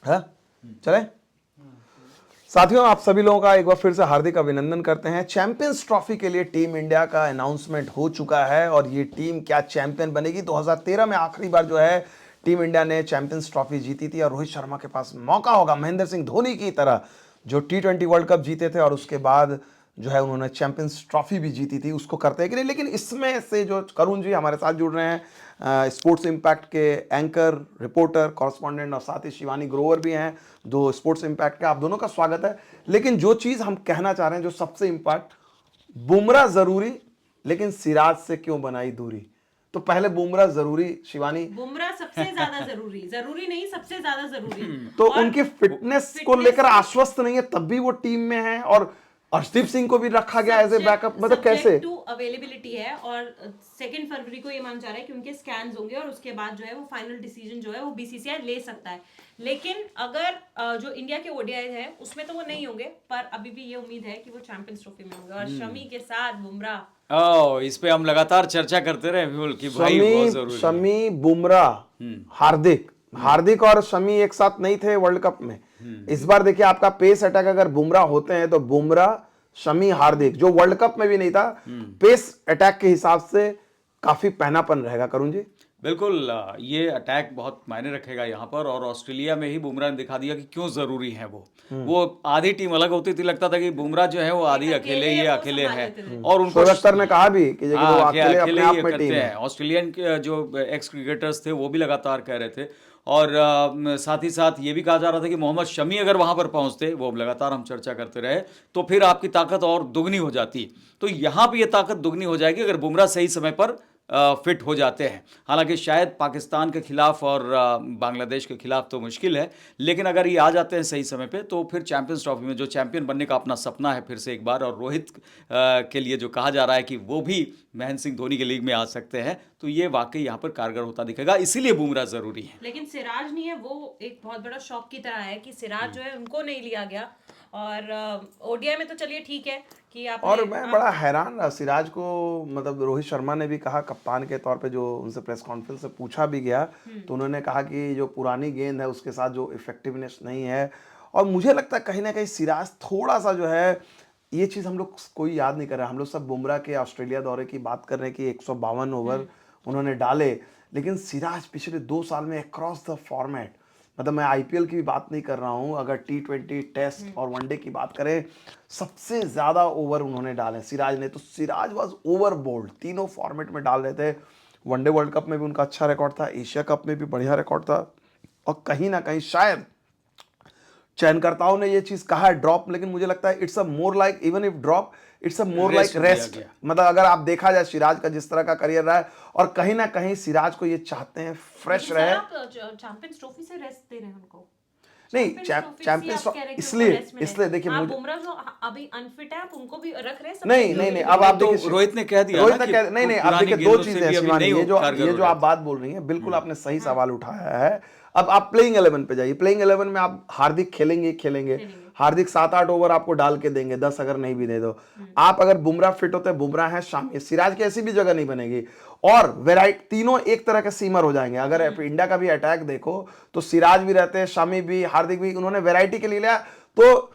है। चले साथियों, आप सभी लोगों का एक बार फिर से हार्दिक अभिनंदन करते हैं। चैंपियंस ट्रॉफी के लिए टीम इंडिया का अनाउंसमेंट हो चुका है और ये टीम क्या चैंपियन बनेगी। 2013 में आखिरी बार जो है टीम इंडिया ने चैंपियंस ट्रॉफी जीती थी और रोहित शर्मा के पास मौका होगा महेंद्र सिंह धोनी की तरह जो T20 वर्ल्ड कप जीते थे और उसके बाद जो है उन्होंने चैंपियंस ट्रॉफी भी जीती थी, उसको करते हैं कि नहीं। लेकिन इसमें से जो करुण जी हमारे साथ जुड़ रहे हैं, स्पोर्ट्स इम्पैक्ट के एंकर, रिपोर्टर, कॉरेस्पॉन्डेंट और साथ ही शिवानी ग्रोवर भी हैं, दो स्पोर्ट्स इम्पैक्ट का, आप दोनों का स्वागत है। लेकिन जो चीज़ हम कहना चाह रहे हैं, जो सबसे इम्पैक्ट, बुमराह जरूरी लेकिन सिराज से क्यों बनाई दूरी। तो पहले बुमराह जरूरी, शिवानी। बुमराह सबसे ज्यादा जरूरी नहीं, सबसे ज्यादा जरूरी। तो उनकी फिटनेस को लेकर आश्वस्त नहीं है, तब भी वो टीम में है और अर्शदीप सिंह को भी रखा गया एज ए बैकअप। मतलब कैसे टू अवेलेबिलिटी है और 2 फरवरी को ये माना जा रहा है कि उनके स्कैन्स होंगे और उसके बाद जो है वो फाइनल डिसीजन जो है वो बीसीसीआई ले सकता है। लेकिन अगर जो इंडिया के ओडीआई है उसमें तो वो नहीं होंगे, पर अभी भी ये उम्मीद है कि वो चैंपियंस ट्रॉफी में होंगे। और शमी के साथ बुमराह, इस पे हम लगातार चर्चा करते रहे विपुल कि भाई बहुत जरूरी है। शमी, बुमराह, हार्दिक और शमी एक साथ नहीं थे वर्ल्ड कप में। इस बार देखिए आपका पेस अटैक अगर बुमराह होते हैं तो बुमराह, शमी, हार्दिक, जो वर्ल्ड कप में भी नहीं था, पेस अटैक के हिसाब से काफी पहनापन रहेगा। करुण जी बिल्कुल, ये अटैक बहुत मायने रखेगा यहाँ पर। और ऑस्ट्रेलिया में ही बुमराह ने दिखा दिया कि क्यों जरूरी है वो आधी टीम अलग होती थी, लगता था कि बुमराह जो है वो आधी अकेले ही अकेले है और उनको शोएब ने कहा भी कि वो अकेले अपने आप में टीम है। ऑस्ट्रेलियन जो एक्स क्रिकेटर्स थे वो भी लगातार कह रहे थे। और साथ ही साथ ये भी कहा जा रहा था कि मोहम्मद शमी अगर वहां पर पहुंचते, वो लगातार हम चर्चा करते रहे, तो फिर आपकी ताकत और दुगनी हो जाती। तो यहां भी ये ताकत दुगनी हो जाएगी अगर बुमराह सही समय पर फिट हो जाते हैं। हालांकि शायद पाकिस्तान के खिलाफ और बांग्लादेश के खिलाफ तो मुश्किल है, लेकिन अगर ये आ जाते हैं सही समय पे तो फिर चैंपियंस ट्रॉफी में जो चैंपियन बनने का अपना सपना है फिर से एक बार, और रोहित के लिए जो कहा जा रहा है कि वो भी महेंद्र सिंह धोनी के लीग में आ सकते हैं, तो ये वाकई यहाँ पर कारगर होता दिखेगा। इसीलिए बुमराह जरूरी है। लेकिन सिराज नहीं है, वो एक बहुत बड़ा शॉक की तरह है कि सिराज जो है उनको नहीं लिया गया। और ओडीआई में तो चलिए ठीक है कि आप, और मैं बड़ा हैरान रहा सिराज को। मतलब रोहित शर्मा ने भी कहा कप्तान के तौर पे, जो उनसे प्रेस कॉन्फ्रेंस से पूछा भी गया तो उन्होंने कहा कि जो पुरानी गेंद है उसके साथ जो इफेक्टिवनेस नहीं है। और मुझे लगता है कहीं ना कहीं सिराज थोड़ा सा जो है, ये चीज़ हम लोग कोई याद नहीं कर रहा, हम लोग सब बुमराह के ऑस्ट्रेलिया दौरे की बात कर रहे हैं कि 152 ओवर उन्होंने डाले। लेकिन सिराज पिछले 2 साल में अक्रॉस द फॉर्मेट, मतलब मैं आईपीएल की भी बात नहीं कर रहा हूं, अगर T20, टेस्ट और वनडे की बात करें, सबसे ज्यादा ओवर उन्होंने डाले सिराज ने। तो सिराज वाज ओवर बोल्ड, तीनों फॉर्मेट में डाल रहे थे। वनडे वर्ल्ड कप में भी उनका अच्छा रिकॉर्ड था, एशिया कप में भी बढ़िया रिकॉर्ड था। और कहीं ना कहीं शायद चयनकर्ताओं ने ये चीज कहा है ड्रॉप, लेकिन मुझे लगता है it's a more like, even if drop, it's a more like rest. मतलब अगर आप देखा जाए सिराज का जिस तरह का करियर रहा है, और कहीं ना कहीं सिराज को ये चाहते हैं फ्रेश रहे। चैंपियंस ट्रॉफी से रेस्ट दे रहे हैं उनको। नहीं, चैंपियंस इसलिए देखिए मुझे, बुमराह जो अभी अनफिट है आप उनको भी रख रहे हैं। नहीं, अब आप देखिए रोहित ने कह दिया, नहीं, अब देखिए 2 चीजें हैं शिवानी, ये जो आप बात बोल रही हैं बिल्कुल आपने सही सवाल उठाया है। अब आप प्लेइंग 11 पे जाइए, प्लेइंग 11 में आप हार्दिक खेलेंगे, हार्दिक 7-8 ओवर आपको डाल के देंगे, 10 अगर नहीं भी दे दो। आप अगर बुमराह फिट होते, बुमराह है, शामी, सिराज की ऐसी भी जगह नहीं बनेगी। और वेराइटी, तीनों एक तरह के सीमर हो जाएंगे। अगर इंडिया का भी अटैक देखो तो सिराज भी रहते हैं, शामी भी, हार्दिक भी, उन्होंने वेराइटी के लिए लिया। तो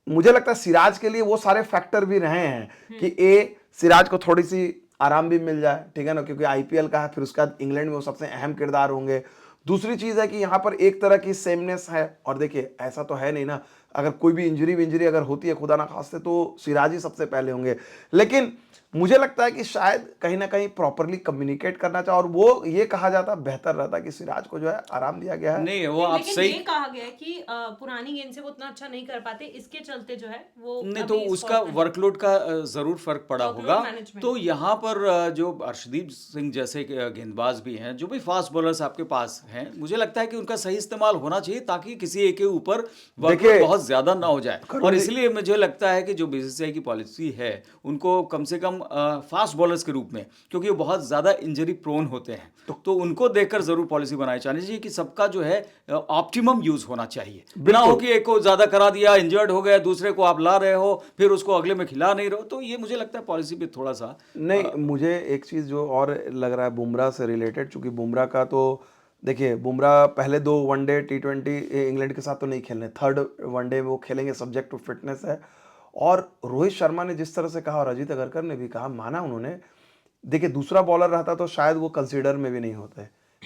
मुझे लगता है सिराज के लिए वो सारे फैक्टर भी रहे हैं कि सिराज को थोड़ी सी आराम भी मिल जाए, ठीक है ना, क्योंकि आईपीएल का है, फिर उसके बाद इंग्लैंड में वो सबसे अहम किरदार होंगे। दूसरी चीज है कि यहाँ पर एक तरह की सेमनेस है। और देखिए ऐसा तो है नहीं ना, अगर कोई भी इंजरी अगर होती है खुदा ना खास्ते, तो सिराज ही सबसे पहले होंगे। लेकिन मुझे लगता है कि शायद कहीं ना कहीं प्रॉपरली कम्युनिकेट करना चाहिए, और वो ये कहा जाता बेहतर रहता कि सिराज को जो है आराम दिया गया है। नहीं, वो आप सही, ये कहा गया है कि पुरानी गेंद से वो उतना अच्छा नहीं कर पाते, इसके चलते जो है वो नहीं, तो उसका वर्कलोड का जरूर फर्क पड़ा होगा। तो यहाँ पर जो अर्शदीप सिंह जैसे गेंदबाज भी हैं, जो भी फास्ट बॉलर्स आपके पास हैं, मुझे लगता है कि उनका सही इस्तेमाल होना चाहिए ताकि किसी एक के ऊपर वर्कलोड बहुत ज्यादा ना हो जाए। और इसलिए मुझे लगता है कि जो बीसीसीआई की पॉलिसी है, उनको कम से कम फास्ट बॉलर्स के रूप में, क्योंकि वो बहुत ज्यादा इंजरी प्रोन होते हैं, तो उनको देखकर जरूर पॉलिसी बनाई जानी चाहिए कि सबका जो है ऑप्टिमम यूज होना चाहिए। बिना हो कि एक को ज्यादा करा दिया, इंजर्ड हो गया, दूसरे को आप ला रहे हो, फिर उसको अगले में खिला नहीं रहो। तो ये मुझे लगता है पॉलिसी पे थोड़ा सा नहीं, मुझे एक चीज जो और लग रहा है बुमराह से रिलेटेड, चूंकि बुमराह का तो देखिए बुमराह पहले 2 वनडे T20 इंग्लैंड के साथ तो नहीं खेलने, थर्ड वनडे वो खेलेंगे, सब्जेक्ट टू फिटनेस है। और रोहित शर्मा ने जिस तरह से कहा और अजीत अगरकर ने भी कहा, माना उन्होंने। देखिए दूसरा बॉलर रहता तो शायद वो कंसीडर में भी नहीं होते,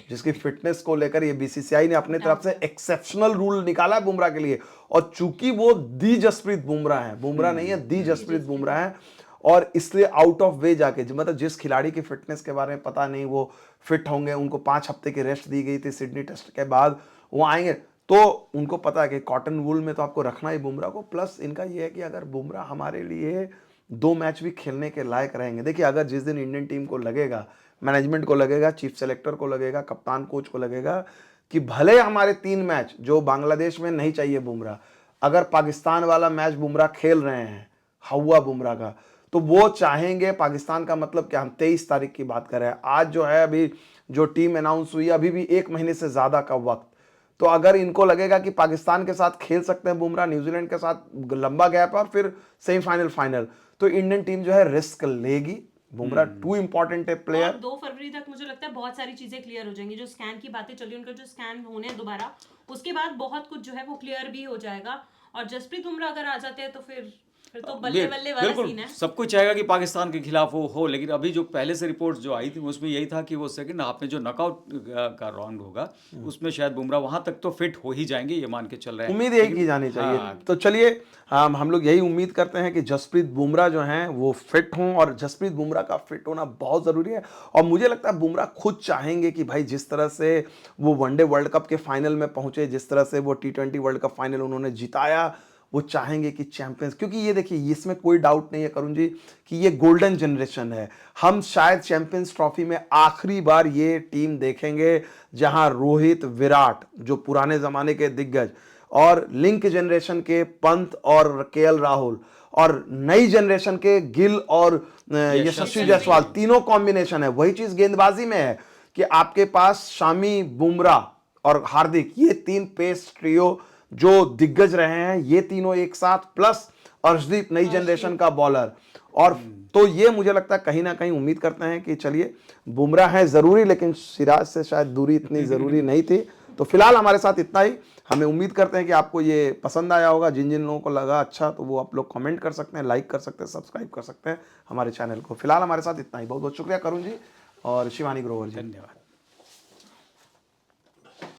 जिसकी फिटनेस को लेकर ये बीसीसीआई ने अपने तरफ से एक्सेप्शनल रूल निकाला है बुमराह के लिए। और चूंकि वो दी जसप्रीत बुमराह है, बुमराह नहीं है, दी जसप्रीत बुमराह है, और इसलिए आउट ऑफ वे जाके, मतलब जिस खिलाड़ी की फिटनेस के बारे में पता नहीं वो फिट होंगे, उनको 5 हफ्ते की रेस्ट दी गई थी सिडनी टेस्ट के बाद, वो आएंगे तो उनको पता है कि कॉटन वूल में तो आपको रखना ही बुमराह को। प्लस इनका ये है कि अगर बुमराह हमारे लिए 2 मैच भी खेलने के लायक रहेंगे, देखिए अगर जिस दिन इंडियन टीम को लगेगा, मैनेजमेंट को लगेगा, चीफ सेलेक्टर को लगेगा, कप्तान कोच को लगेगा कि भले हमारे 3 मैच जो बांग्लादेश में नहीं चाहिए बुमराह, अगर पाकिस्तान वाला मैच बुमराह खेल रहे हैं हवा बुमराह का, तो वो चाहेंगे। पाकिस्तान का मतलब क्या, हम 23 तारीख की बात कर रहे हैं, आज जो है अभी जो टीम अनाउंस हुई अभी भी 1 महीने से ज़्यादा का वक्त। तो अगर इनको लगेगा कि पाकिस्तान के साथ खेल सकते हैं बुमराह, न्यूजीलैंड के साथ लंबा गैप है और फिर सेमीफाइनल फाइनल, तो इंडियन टीम जो है रिस्क लेगी। बुमराह टू इंपॉर्टेंट है प्लेयर। और 2 फरवरी तक मुझे लगता है बहुत सारी चीजें क्लियर हो जाएंगी। जो स्कैन की बातें चली, उनका जो स्कैन होने हैं दोबारा, उसके बाद बहुत कुछ जो है वो क्लियर भी हो जाएगा। और जसप्रीत बुमराह अगर आ जाते हैं तो फिर तो बल्ले बल्ले वाला बिल्कुल सीन है। सब कुछ चाहेगा कि पाकिस्तान के खिलाफ वो हो, लेकिन अभी जो पहले से रिपोर्ट्स जो आई थी उसमें यही था कि वो सेकंड हाफ में जो नॉकआउट का राउंड होगा उसमें शायद बुमराह वहां तक तो फिट हो ही जाएंगे, ये मान के चल रहे हैं। उम्मीद यही की जानी चाहिए। तो चलिए हम लोग यही उम्मीद करते हैं कि जसप्रीत बुमराह जो हैं वो फिट हों, और जसप्रीत बुमराह का फिट होना बहुत ज़रूरी है। और मुझे लगता है बुमराह खुद चाहेंगे कि भाई जिस तरह से वो वनडे वर्ल्ड कप के फाइनल में पहुंचे, जिस तरह से वो T20 वर्ल्ड कप फाइनल उन्होंने जिताया, वो चाहेंगे कि चैंपियंस, क्योंकि ये देखिए इसमें कोई डाउट नहीं है करुण जी कि ये गोल्डन जनरेशन है। हम शायद चैंपियंस ट्रॉफी में आखिरी बार ये टीम देखेंगे जहां रोहित, विराट जो पुराने ज़माने के दिग्गज, और लिंक जनरेशन के पंत और केएल राहुल, और नई जनरेशन के गिल और यशस्वी जायसवाल, तीनों कॉम्बिनेशन है। वही चीज़ गेंदबाजी में है कि आपके पास शामी, बुमराह और हार्दिक, ये 3 पेस ट्रियो जो दिग्गज रहे हैं, ये तीनों एक साथ, प्लस अर्शदीप नई जनरेशन का बॉलर। और तो ये मुझे लगता है कहीं ना कहीं उम्मीद करते हैं कि चलिए बुमराह है ज़रूरी, लेकिन सिराज से शायद दूरी इतनी ज़रूरी नहीं थी। तो फिलहाल हमारे साथ इतना ही। हमें उम्मीद करते हैं कि आपको ये पसंद आया होगा। जिन जिन लोगों को लगा अच्छा, तो वो आप लोग कमेंट कर सकते हैं, लाइक कर सकते हैं, सब्सक्राइब कर सकते हैं हमारे चैनल को। फिलहाल हमारे साथ इतना ही। बहुत बहुत शुक्रिया करुण जी और शिवानी ग्रोवर जी। धन्यवाद।